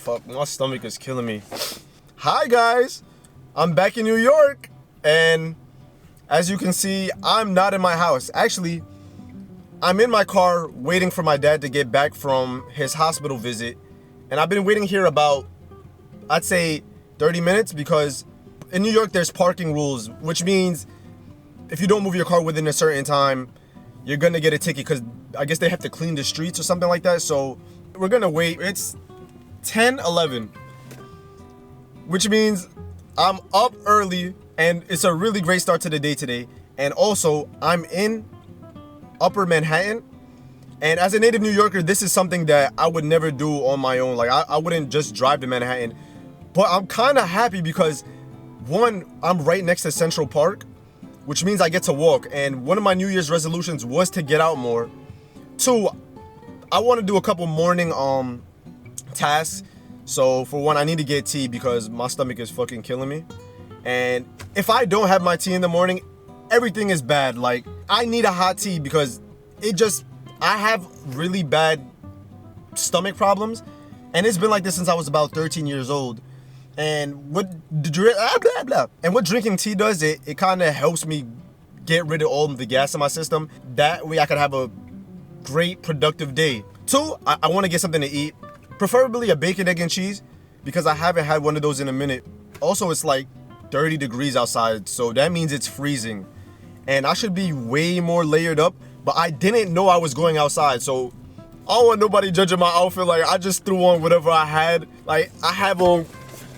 Fuck, my stomach is killing me. Hi guys, I'm back in New York, and as you can see, I'm not in my house. Actually, I'm in my car waiting for my dad to get back from his hospital visit, and I've been waiting here about, I'd say 30 minutes, because in New York there's parking rules, which means if you don't move your car within a certain time, you're gonna get a ticket, because I guess they have to clean the streets or something like that. So we're gonna wait. It's 10:11, which means I'm up early, and it's a really great start to the day today. And also, I'm in Upper Manhattan, and as a native New Yorker, this is something that I would never do on my own. Like, I wouldn't just drive to Manhattan, but I'm kind of happy because, one, I'm right next to Central Park, which means I get to walk, and one of my New Year's resolutions was to get out more. Two, I want to do a couple morning tasks. So for one, I need to get tea because my stomach is fucking killing me. And if I don't have my tea in the morning, everything is bad. Like, I need a hot tea because I have really bad stomach problems, and it's been like this since I was about 13 years old. And what drinking tea does, it kind of helps me get rid of all of the gas in my system. That way I could have a great productive day. Two, I want to get something to eat, preferably a bacon, egg, and cheese, because I haven't had one of those in a minute. Also, it's like 30 degrees outside, so that means it's freezing, and I should be way more layered up, but I didn't know I was going outside, so I don't want nobody judging my outfit. Like, I just threw on whatever I had. Like, I have on,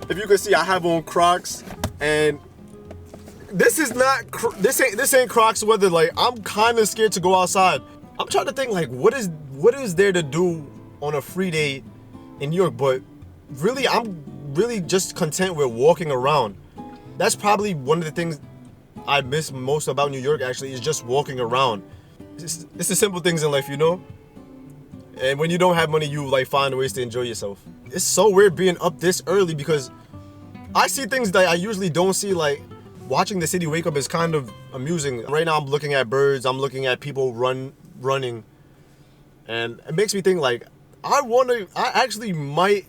if you can see, I have on Crocs, and this ain't Crocs weather. Like, I'm kind of scared to go outside. I'm trying to think, like, what is there to do on a free day in New York? But really, I'm really just content with walking around. That's probably one of the things I miss most about New York, actually, is just walking around. It's the simple things in life, you know? And when you don't have money, you like find ways to enjoy yourself. It's so weird being up this early because I see things that I usually don't see. Like, watching the city wake up is kind of amusing. Right now I'm looking at birds, I'm looking at people running, and it makes me think, like, I actually might.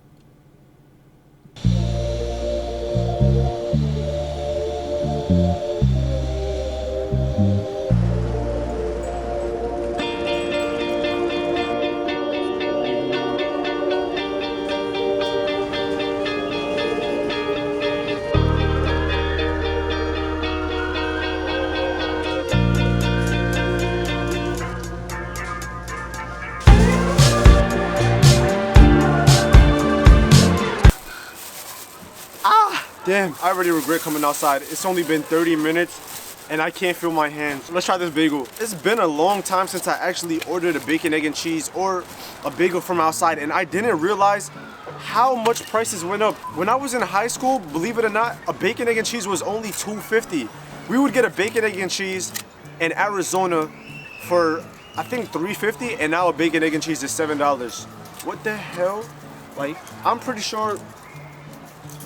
Damn, I already regret coming outside. It's only been 30 minutes and I can't feel my hands. Let's try this bagel. It's been a long time since I actually ordered a bacon, egg, and cheese or a bagel from outside, and I didn't realize how much prices went up. When I was in high school, believe it or not, a bacon, egg, and cheese was only $2.50. We would get a bacon, egg, and cheese in Arizona for, I think, $3.50, and now a bacon, egg, and cheese is $7. What the hell? Like, I'm pretty sure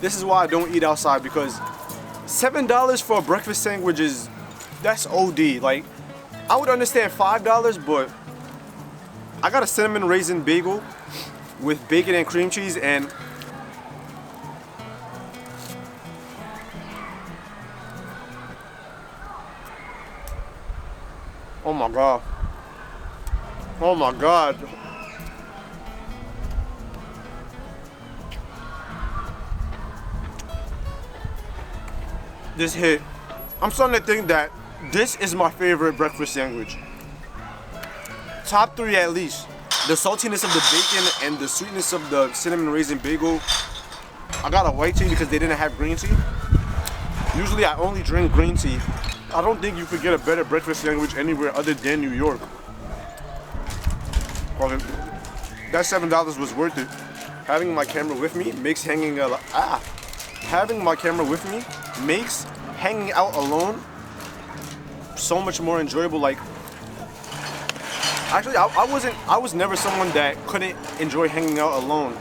this is why I don't eat outside, because $7 for a breakfast sandwich that's OD. Like, I would understand $5, but I got a cinnamon raisin bagel with bacon and cream cheese, and oh my god. Oh my god. This hit. I'm starting to think that this is my favorite breakfast sandwich. Top 3 at least. The saltiness of the bacon and the sweetness of the cinnamon raisin bagel. I got a white tea because they didn't have green tea. Usually I only drink green tea. I don't think you could get a better breakfast sandwich anywhere other than New York. That $7 was worth it. Having my camera with me makes hanging out alone so much more enjoyable. Like, actually, I was never someone that couldn't enjoy hanging out alone,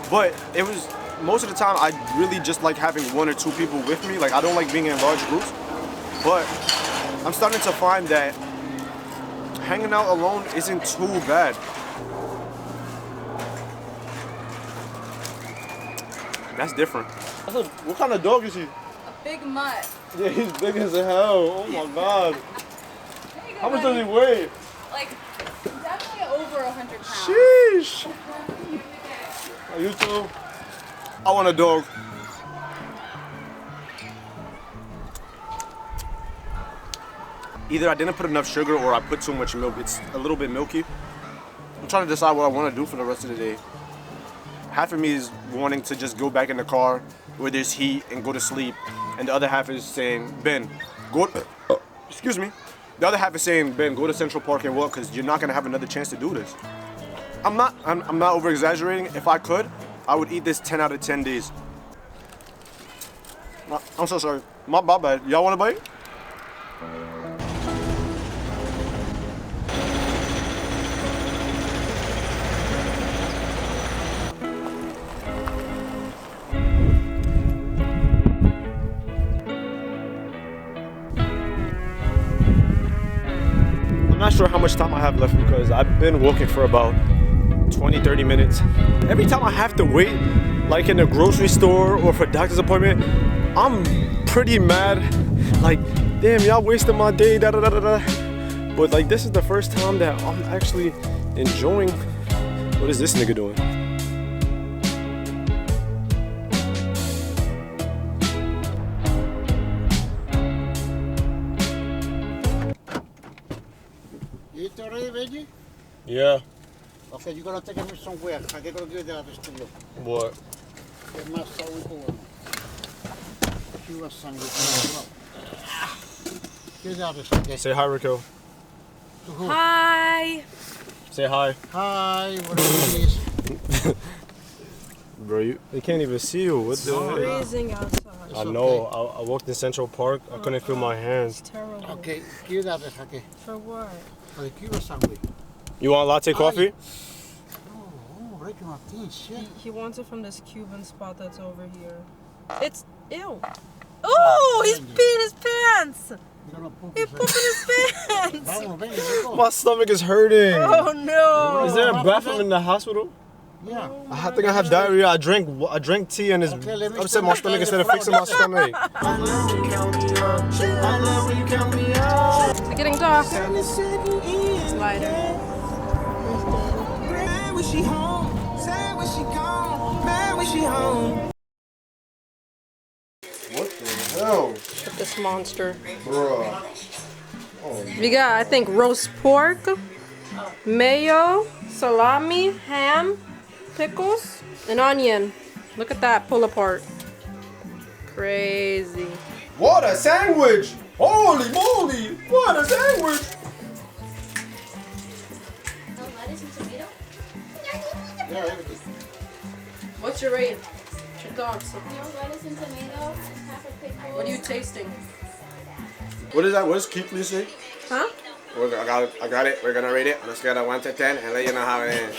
but it was most of the time I really just like having 1 or 2 people with me. Like, I don't like being in large groups, but I'm starting to find that hanging out alone isn't too bad. That's different. What kind of dog is he? A big mutt. Yeah, he's big as hell. Oh my god. How much does he weigh? Like, definitely over 100 pounds. Sheesh. You too? I want a dog. Either I didn't put enough sugar or I put too much milk. It's a little bit milky. I'm trying to decide what I want to do for the rest of the day. Half of me is wanting to just go back in the car where there's heat and go to sleep. And the other half is saying, Ben, go, excuse me. The other half is saying, Ben, go to Central Park and walk because you're not going to have another chance to do this. I'm not over exaggerating. If I could, I would eat this 10 out of 10 days. I'm so sorry. My bad. Y'all want a bite? I'm not sure how much time I have left because I've been walking for about 20-30 minutes. Every time I have to wait, like in a grocery store or for a doctor's appointment, I'm pretty mad. Like, damn, y'all wasted my day, da da da da da. But like, this is the first time that I'm actually enjoying. What is this nigga doing? You eat already, Veggie? Yeah. Okay, you're gonna take me somewhere. I'm gonna give you the address to you. What? Es más sádico, bueno. Cuban sandwich. Give the address, okay? Say hi, Rico. To who? Hi. Say hi. Hi, whatever it is. Bro, they can't even see you. What the hell? Freezing outside. I know. I walked in Central Park. I couldn't feel my hands. It's terrible. Okay, give the address, okay? For what? For the Cuban sandwich. You want latte coffee? Oh, Ricky Martin, shit. He wants it from this Cuban spot that's over here. It's ew. Oh, he's peeing his pants. You're gonna poop He pooped in his pants. Vamos, ven, let's go. My stomach is hurting. Oh no. Is there a bathroom in the hospital? Yeah. I think I have diarrhea. I drank tea and it's Okay, let me upset my stomach instead of fixing my stomach. It's getting dark. It's lighter. What the hell? Look at this monster. Bruh. We got, I think, roast pork, mayo, salami, ham, pickles, and onion. Look at that pull apart. Crazy. What a sandwich! Holy moly! What a sandwich! Yeah, everything. What's your rate? What's your thoughts? What are you tasting? What is that? What does Keithley say? Huh? I got it. We're gonna rate it on a scale of 1 to 10 and let you know how it is.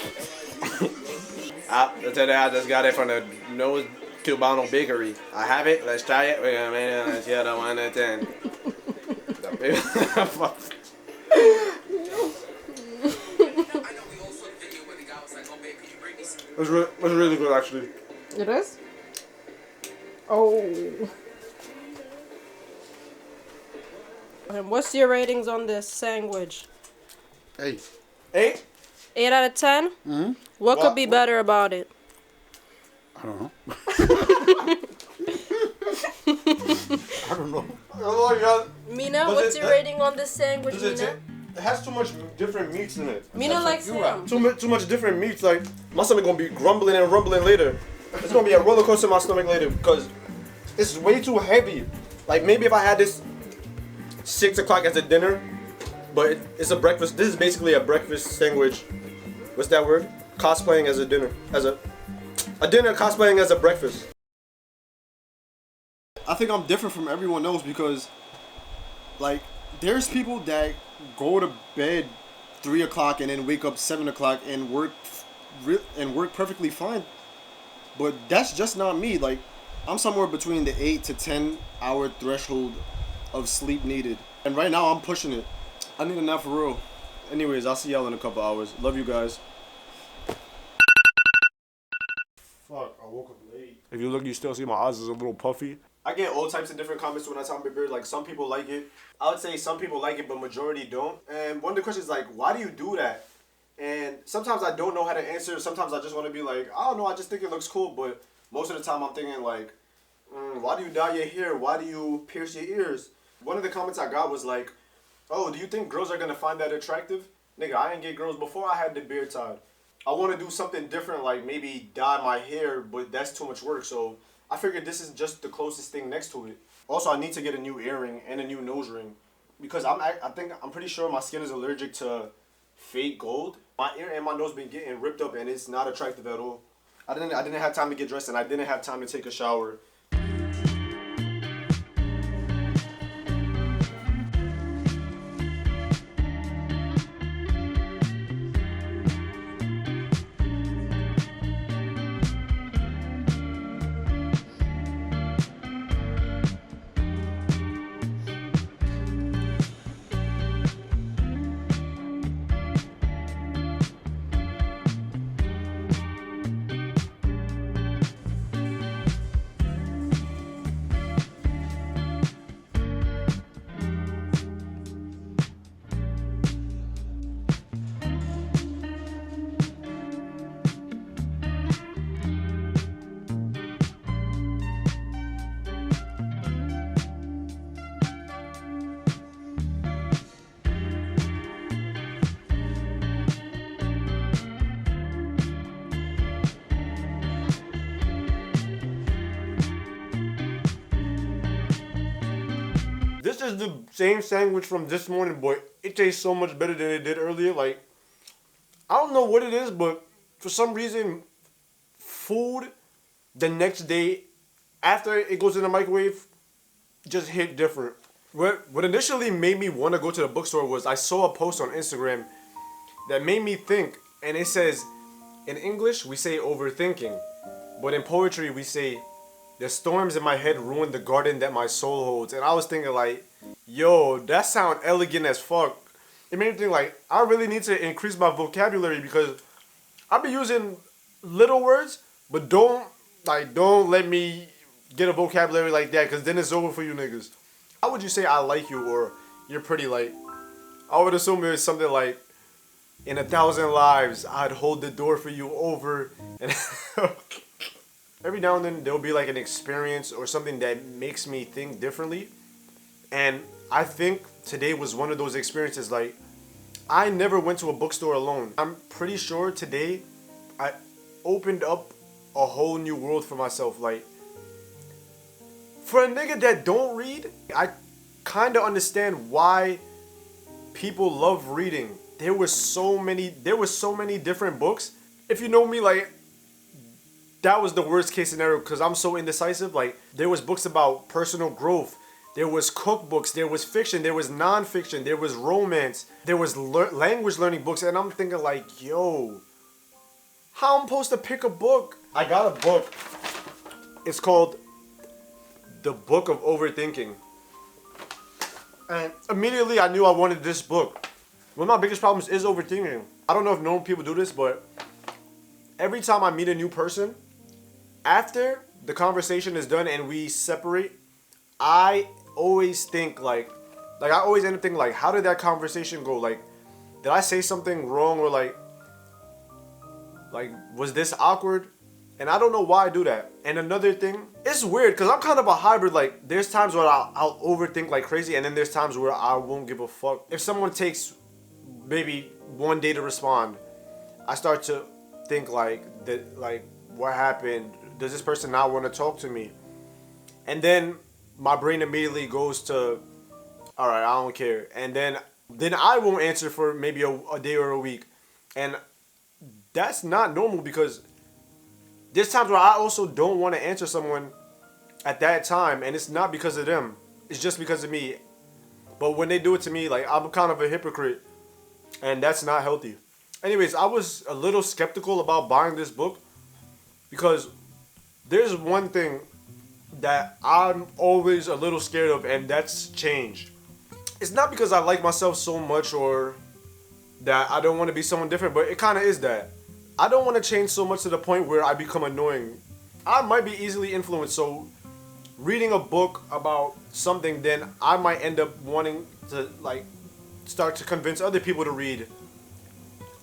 Today I just got it from the Nose Cubano Bakery. I have it. Let's try it. We're gonna rate it on a scale of 1 to 10. It's really good, actually. It is? Oh. And what's your ratings on this sandwich? 8. 8? 8 out of 10? Mm-hmm. What could be better about it? I don't know. I don't know. Oh, Mina, what's your rating on this sandwich, Mina? It has too much different meats in it. Mina likes ham. Too much different meats. Like, my stomach gonna be grumbling and rumbling later. It's gonna be a roller coaster in my stomach later because it's way too heavy. Like, maybe if I had this 6 o'clock as a dinner, but it's a breakfast. This is basically a breakfast sandwich. What's that word? Cosplaying as a dinner. As a dinner cosplaying as a breakfast. I think I'm different from everyone else because, like, there's people that go to bed 3 o'clock and then wake up 7 o'clock and work perfectly fine. But that's just not me. Like, I'm somewhere between the 8 to 10 hour threshold of sleep needed. And right now I'm pushing it. I need a nap for real. Anyways, I'll see y'all in a couple hours. Love you guys. fuck, I woke up late. If you look, you still see my eyes is a little puffy. I get all types of different comments when I talk about beard. Like, some people like it. I would say some people like it, but majority don't. And one of the questions is like, why do you do that? And sometimes I don't know how to answer. Sometimes I just want to be like, I don't know, I just think it looks cool. But most of the time I'm thinking like, why do you dye your hair? Why do you pierce your ears? One of the comments I got was like, oh, do you think girls are going to find that attractive? Nigga, I didn't get girls before I had the beard tied. I want to do something different, like maybe dye my hair, but that's too much work. So I figured this is just the closest thing next to it. Also, I need to get a new earring and a new nose ring because I'm pretty sure my skin is allergic to fake gold. My ear and my nose been getting ripped up and it's not attractive at all. I didn't have time to get dressed and I didn't have time to take a shower. This is the same sandwich from this morning, but it tastes so much better than it did earlier. Like, I don't know what it is, but for some reason, food the next day after it goes in the microwave just hit different. What initially made me want to go to the bookstore was I saw a post on Instagram that made me think, and it says, in English we say overthinking, but in poetry we say, the storms in my head ruined the garden that my soul holds. And I was thinking like, yo, that sound elegant as fuck. It made me think like, I really need to increase my vocabulary because I be using little words, but don't let me get a vocabulary like that because then it's over for you niggas. How would you say I like you or you're pretty? Like, I would assume it's something like, in 1,000 lives, I'd hold the door for you over and every now and then there'll be like an experience or something that makes me think differently. And I think today was one of those experiences. Like, I never went to a bookstore alone. I'm pretty sure today I opened up a whole new world for myself. Like, for a nigga that don't read, I kind of understand why people love reading. There were so many different books. If you know me, like, that was the worst case scenario because I'm so indecisive. Like, there was books about personal growth. There was cookbooks. There was fiction. There was nonfiction. There was romance. There was language learning books. And I'm thinking like, yo, how am I supposed to pick a book? I got a book. It's called The Book of Overthinking. And immediately I knew I wanted this book. One of my biggest problems is overthinking. I don't know if normal people do this, but every time I meet a new person, after the conversation is done and we separate, I always think like I always end up thinking like, how did that conversation go? Like, did I say something wrong or like was this awkward? And I don't know why I do that. And another thing, it's weird because I'm kind of a hybrid. Like, there's times where I'll overthink like crazy, and then there's times where I won't give a fuck. If someone takes maybe one day to respond, I start to think like what happened? Does this person not want to talk to me? And then my brain immediately goes to, all right, I don't care. And then I won't answer for maybe a day or a week. And that's not normal because there's times where I also don't want to answer someone at that time, and it's not because of them. It's just because of me. But when they do it to me, like, I'm kind of a hypocrite, and that's not healthy. Anyways, I was a little skeptical about buying this book because there's one thing that I'm always a little scared of, and that's change. It's not because I like myself so much or that I don't want to be someone different, but it kind of is that. I don't want to change so much to the point where I become annoying. I might be easily influenced, so reading a book about something, then I might end up wanting to like start to convince other people to read,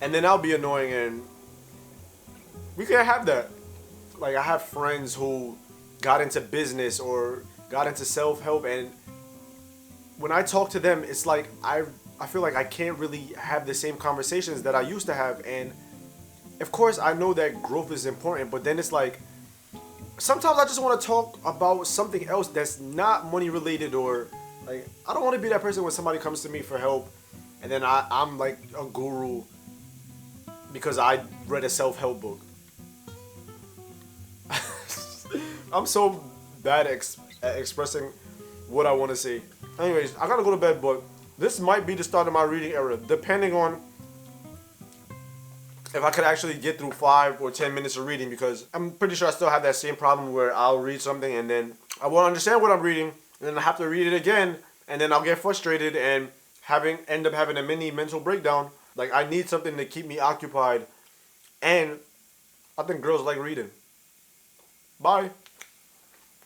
and then I'll be annoying, and we can't have that. Like, I have friends who got into business or got into self-help, and when I talk to them, it's like I feel like I can't really have the same conversations that I used to have. And of course I know that growth is important, but then it's like sometimes I just want to talk about something else that's not money related, or like I don't want to be that person when somebody comes to me for help and then I'm like a guru because I read a self-help book. I'm so bad at expressing what I want to say. Anyways, I gotta go to bed, but this might be the start of my reading era, depending on if I could actually get through 5 or 10 minutes of reading, because I'm pretty sure I still have that same problem where I'll read something and then I won't understand what I'm reading, and then I have to read it again, and then I'll get frustrated and end up having a mini mental breakdown. Like, I need something to keep me occupied, and I think girls like reading. Bye.